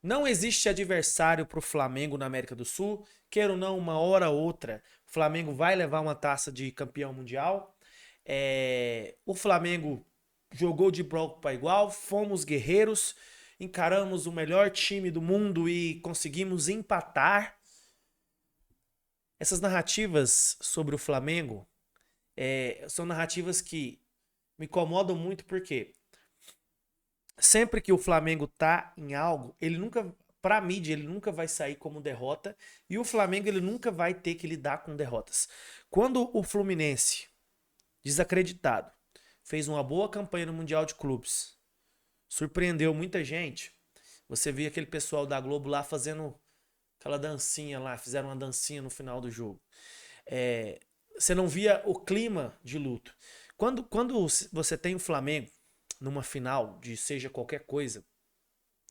Não existe adversário para o Flamengo na América do Sul. Queira ou não, uma hora ou outra, o Flamengo vai levar uma taça de campeão mundial. O Flamengo jogou de igual para igual, fomos guerreiros, encaramos o melhor time do mundo e conseguimos empatar. Essas narrativas sobre o Flamengo são narrativas que me incomodam muito porque sempre que o Flamengo tá em algo, ele nunca, pra mídia, ele nunca vai sair como derrota e o Flamengo ele nunca vai ter que lidar com derrotas. Quando o Fluminense, desacreditado, fez uma boa campanha no Mundial de Clubes, surpreendeu muita gente. Você via aquele pessoal da Globo lá fazendo aquela dancinha lá, fizeram uma dancinha no final do jogo. É, você não via o clima de luto. Quando você tem o Flamengo numa final de seja qualquer coisa,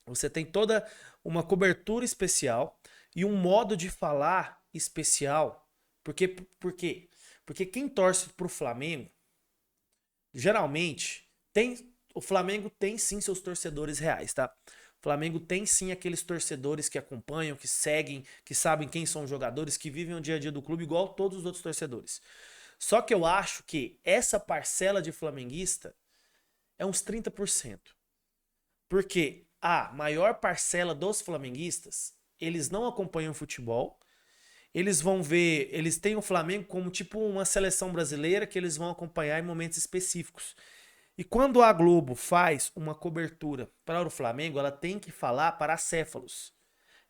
você tem toda uma cobertura especial e um modo de falar especial. Por quê? Porque quem torce pro Flamengo, geralmente, o Flamengo tem sim seus torcedores reais, tá? O Flamengo tem sim aqueles torcedores que acompanham, que seguem, que sabem quem são os jogadores, que vivem o dia a dia do clube igual todos os outros torcedores. Só que eu acho que essa parcela de flamenguista é uns 30%. Porque a maior parcela dos flamenguistas, eles não acompanham futebol, eles vão ver, eles têm o Flamengo como tipo uma seleção brasileira que eles vão acompanhar em momentos específicos. E quando a Globo faz uma cobertura para o Flamengo, ela tem que falar para acéfalos.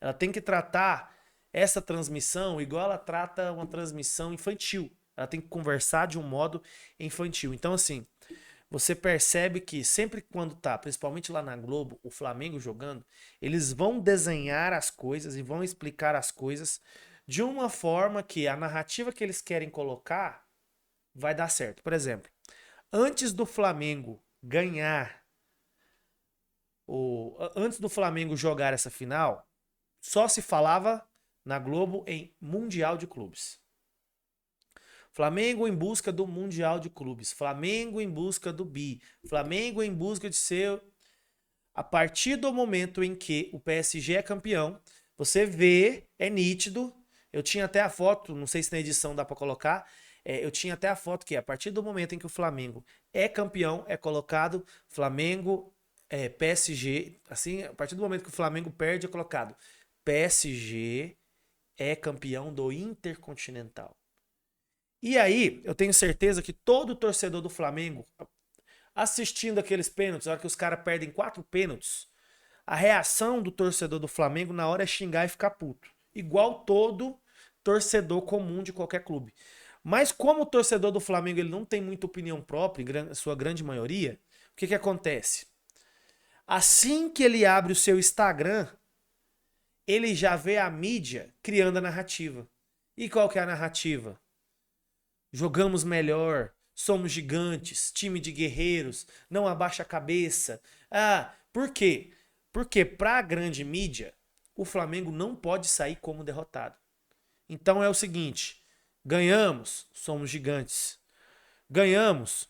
Ela tem que tratar essa transmissão igual ela trata uma transmissão infantil. Ela tem que conversar de um modo infantil. Então, assim, você percebe que sempre quando tá, principalmente lá na Globo, o Flamengo jogando, eles vão desenhar as coisas e vão explicar as coisas de uma forma que a narrativa que eles querem colocar vai dar certo. Por exemplo, antes do Flamengo ganhar, antes do Flamengo jogar essa final, só se falava na Globo em Mundial de Clubes. Flamengo em busca do Mundial de Clubes. Flamengo em busca do bi. Flamengo em busca de ser. A partir do momento em que o PSG é campeão, você vê, é nítido. Eu tinha até a foto, não sei se na edição dá para colocar. Eu tinha até a foto que a partir do momento em que o Flamengo é campeão, é colocado Flamengo, PSG. Assim, a partir do momento que o Flamengo perde, é colocado PSG é campeão do Intercontinental. E aí, eu tenho certeza que todo torcedor do Flamengo, assistindo aqueles pênaltis, na hora que os caras perdem 4 pênaltis, a reação do torcedor do Flamengo na hora é xingar e ficar puto. Igual todo torcedor comum de qualquer clube. Mas como o torcedor do Flamengo ele não tem muita opinião própria, em sua grande maioria, o que acontece? Assim que ele abre o seu Instagram, ele já vê a mídia criando a narrativa. E qual que é a narrativa? Jogamos melhor, somos gigantes, time de guerreiros, não abaixa a cabeça. Ah, por quê? Porque para a grande mídia, o Flamengo não pode sair como derrotado. Então é o seguinte: ganhamos, somos gigantes. Ganhamos,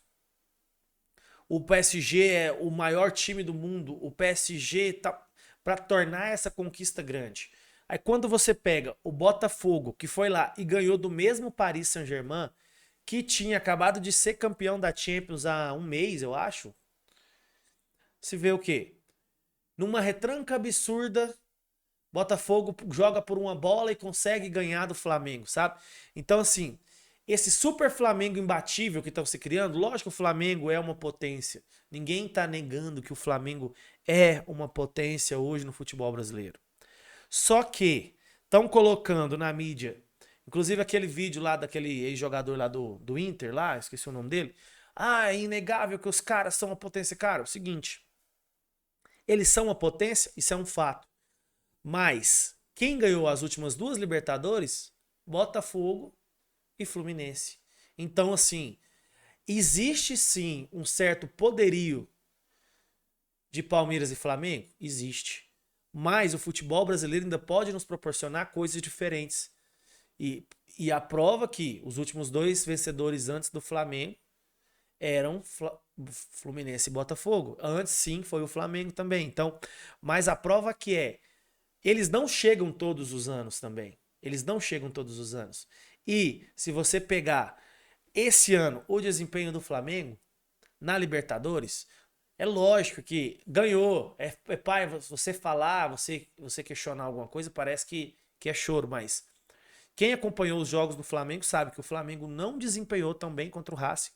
o PSG é o maior time do mundo, o PSG tá para tornar essa conquista grande. Aí quando você pega o Botafogo, que foi lá e ganhou do mesmo Paris Saint-Germain, que tinha acabado de ser campeão da Champions há um mês, eu acho. Se vê o quê? Numa retranca absurda, Botafogo joga por uma bola e consegue ganhar do Flamengo, sabe? Então, assim, esse super Flamengo imbatível que estão se criando, lógico que o Flamengo é uma potência. Ninguém tá negando que o Flamengo é uma potência hoje no futebol brasileiro. Só que estão colocando na mídia, inclusive aquele vídeo lá daquele ex-jogador lá do Inter, lá, esqueci o nome dele. Ah, é inegável que os caras são uma potência. Cara, é o seguinte, eles são uma potência, isso é um fato. Mas quem ganhou as últimas duas Libertadores? Botafogo e Fluminense. Então, assim, existe sim um certo poderio de Palmeiras e Flamengo? Existe. Mas o futebol brasileiro ainda pode nos proporcionar coisas diferentes. E, e a prova que os últimos dois vencedores antes do Flamengo eram Fluminense e Botafogo. Antes sim foi o Flamengo também. Então, mas a prova que é eles não chegam todos os anos também. Eles não chegam todos os anos. E se você pegar esse ano o desempenho do Flamengo na Libertadores, é lógico que ganhou. Pai, você falar, você questionar alguma coisa, parece que é choro, mas quem acompanhou os jogos do Flamengo sabe que o Flamengo não desempenhou tão bem contra o Racing.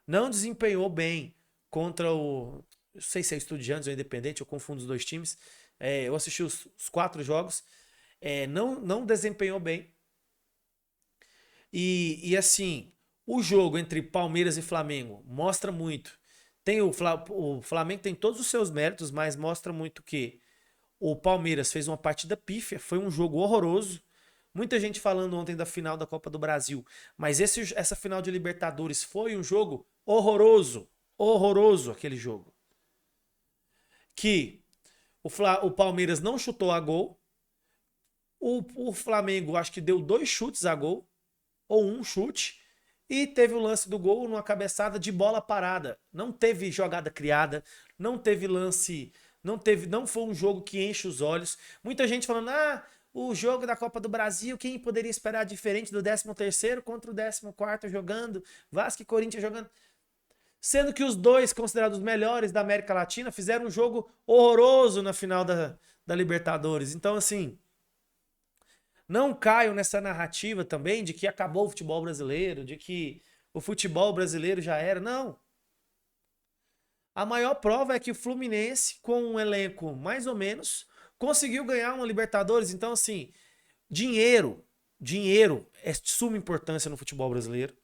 Não desempenhou bem contra o. Não sei se é Estudiantes ou Independente, eu confundo os dois times. Eu assisti os 4 jogos. Não desempenhou bem. E assim, o jogo entre Palmeiras e Flamengo mostra muito. O Flamengo tem todos os seus méritos, mas mostra muito que o Palmeiras fez uma partida pífia, foi um jogo horroroso. Muita gente falando ontem da final da Copa do Brasil, mas essa final de Libertadores foi um jogo horroroso. Horroroso aquele jogo. Que o Palmeiras não chutou a gol. O Flamengo acho que deu 2 chutes a gol, ou um chute, e teve o lance do gol numa cabeçada de bola parada. Não teve jogada criada, não teve lance, não foi um jogo que enche os olhos. Muita gente falando: o jogo da Copa do Brasil, quem poderia esperar diferente do 13º contra o 14º jogando, Vasco e Corinthians jogando. Sendo que os dois considerados os melhores da América Latina fizeram um jogo horroroso na final da Libertadores. Então, assim, não caio nessa narrativa também de que acabou o futebol brasileiro, de que o futebol brasileiro já era. Não. A maior prova é que o Fluminense, com um elenco mais ou menos, conseguiu ganhar uma Libertadores. Então, assim, dinheiro é de suma importância no futebol brasileiro.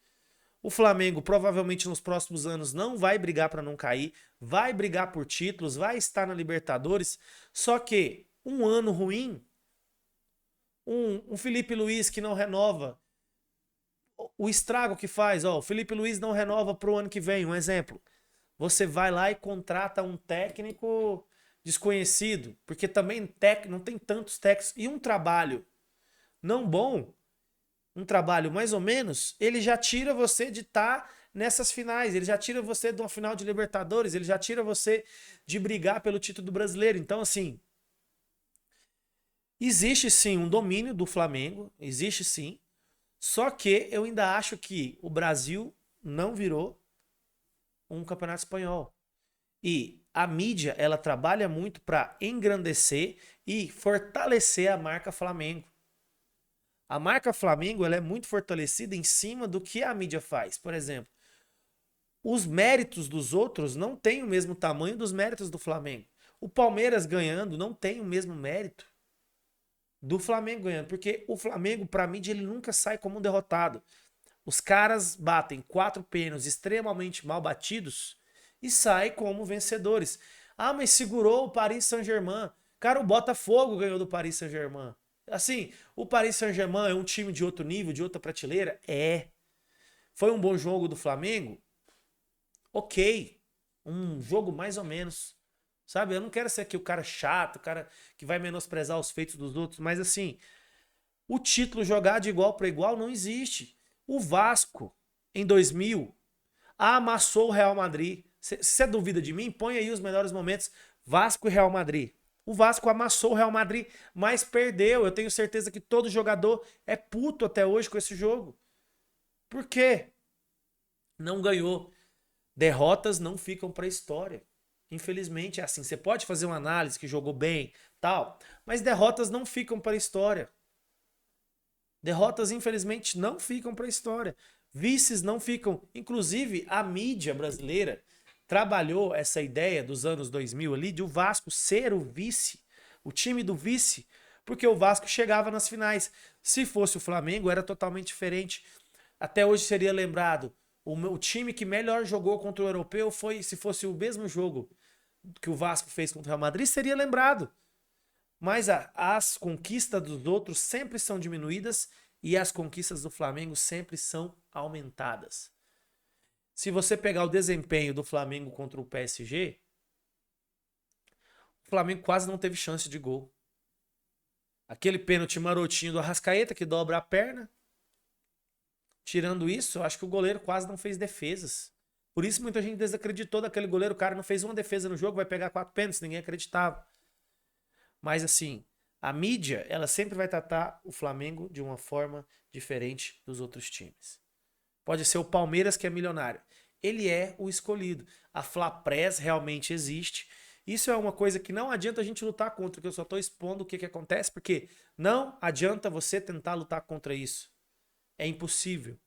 O Flamengo provavelmente nos próximos anos não vai brigar para não cair, vai brigar por títulos, vai estar na Libertadores. Só que um ano ruim, um Felipe Luiz que não renova, o estrago que faz, o Felipe Luiz não renova para o ano que vem, um exemplo. Você vai lá e contrata um técnico desconhecido, porque também não tem tantos técnicos, e um trabalho não bom, um trabalho mais ou menos, ele já tira você de estar nessas finais, ele já tira você de uma final de Libertadores, ele já tira você de brigar pelo título do Brasileiro. Então, assim, existe sim um domínio do Flamengo, existe sim, só que eu ainda acho que o Brasil não virou um campeonato espanhol. E a mídia, ela trabalha muito para engrandecer e fortalecer a marca Flamengo. A marca Flamengo, ela é muito fortalecida em cima do que a mídia faz. Por exemplo, os méritos dos outros não têm o mesmo tamanho dos méritos do Flamengo. O Palmeiras ganhando não tem o mesmo mérito do Flamengo ganhando, porque o Flamengo, para a mídia, ele nunca sai como um derrotado. Os caras batem 4 pênaltis extremamente mal batidos e saem como vencedores. Mas segurou o Paris Saint-Germain. Cara, o Botafogo ganhou do Paris Saint-Germain. Assim, o Paris Saint-Germain é um time de outro nível, de outra prateleira? É. Foi um bom jogo do Flamengo? Ok. Um jogo mais ou menos. Sabe? Eu não quero ser aqui o cara chato, o cara que vai menosprezar os feitos dos outros, mas assim, o título jogar de igual para igual não existe. O Vasco, em 2000, amassou o Real Madrid. Se você duvida de mim, põe aí os melhores momentos. Vasco e Real Madrid. O Vasco amassou o Real Madrid, mas perdeu. Eu tenho certeza que todo jogador é puto até hoje com esse jogo. Por quê? Não ganhou. Derrotas não ficam para a história. Infelizmente é assim. Você pode fazer uma análise que jogou bem, tal, mas derrotas não ficam para a história. Derrotas, infelizmente, não ficam para a história. Vices não ficam. Inclusive, a mídia brasileira trabalhou essa ideia dos anos 2000 ali de o Vasco ser o vice, o time do vice, porque o Vasco chegava nas finais. Se fosse o Flamengo, era totalmente diferente. Até hoje seria lembrado, o time que melhor jogou contra o Europeu foi, se fosse o mesmo jogo que o Vasco fez contra o Real Madrid, seria lembrado. Mas as conquistas dos outros sempre são diminuídas e as conquistas do Flamengo sempre são aumentadas. Se você pegar o desempenho do Flamengo contra o PSG, o Flamengo quase não teve chance de gol. Aquele pênalti marotinho do Arrascaeta que dobra a perna. Tirando isso, eu acho que o goleiro quase não fez defesas. Por isso muita gente desacreditou daquele goleiro. O cara não fez uma defesa no jogo, vai pegar 4 pênaltis, ninguém acreditava. Mas assim, A mídia, ela sempre vai tratar o Flamengo de uma forma diferente dos outros times. Pode ser o Palmeiras que é milionário. Ele é o escolhido. A Flapress realmente existe. Isso é uma coisa que não adianta a gente lutar contra, que eu só estou expondo o que acontece, porque não adianta você tentar lutar contra isso. É impossível.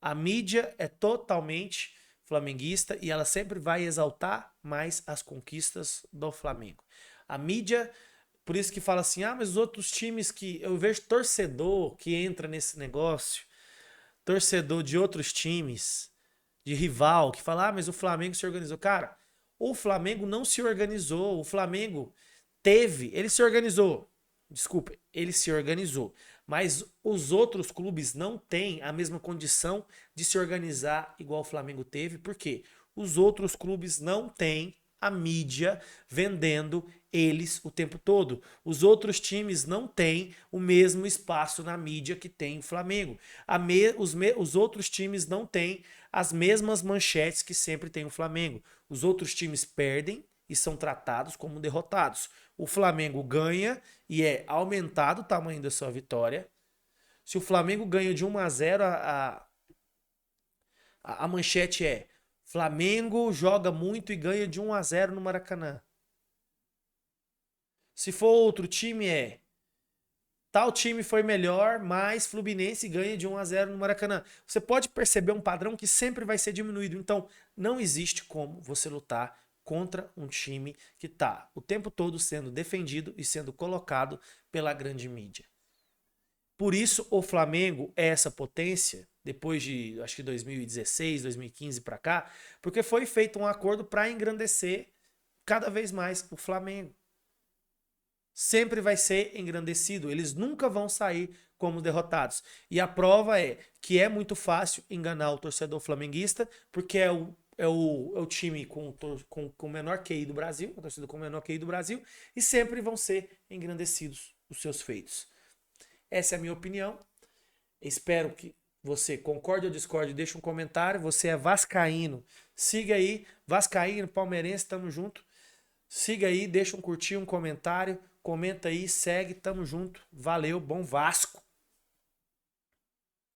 A mídia é totalmente flamenguista e ela sempre vai exaltar mais as conquistas do Flamengo. A mídia, por isso que fala assim, mas os outros times que... Eu vejo torcedor que entra nesse negócio, torcedor de outros times, de rival, que fala, mas o Flamengo se organizou. Cara, o Flamengo não se organizou. O Flamengo ele se organizou. Desculpa, ele se organizou. Mas os outros clubes não têm a mesma condição de se organizar igual o Flamengo teve. Por quê? Os outros clubes não têm a mídia vendendo eles o tempo todo. Os outros times não têm o mesmo espaço na mídia que tem o Flamengo. Os outros times não têm as mesmas manchetes que sempre tem o Flamengo. Os outros times perdem e são tratados como derrotados. O Flamengo ganha e é aumentado o tamanho da sua vitória. Se o Flamengo ganha de 1-0, a manchete é: Flamengo joga muito e ganha de 1-0 no Maracanã. Se for outro time, tal time foi melhor, mas Fluminense ganha de 1-0 no Maracanã. Você pode perceber um padrão que sempre vai ser diminuído. Então, não existe como você lutar contra um time que está o tempo todo sendo defendido e sendo colocado pela grande mídia. Por isso, o Flamengo é essa potência, depois de, acho que 2016, 2015 para cá, porque foi feito um acordo para engrandecer cada vez mais o Flamengo. Sempre vai ser engrandecido, eles nunca vão sair como derrotados. E a prova é que é muito fácil enganar o torcedor flamenguista, porque é o time com o menor QI do Brasil, a torcida com o menor QI do Brasil, e sempre vão ser engrandecidos os seus feitos. Essa é a minha opinião. Espero que você concorde ou discorde, deixe um comentário. Você é vascaíno, siga aí. Vascaíno, palmeirense, tamo junto. Siga aí, deixa um curtir, um comentário. Comenta aí, segue, tamo junto. Valeu, bom Vasco.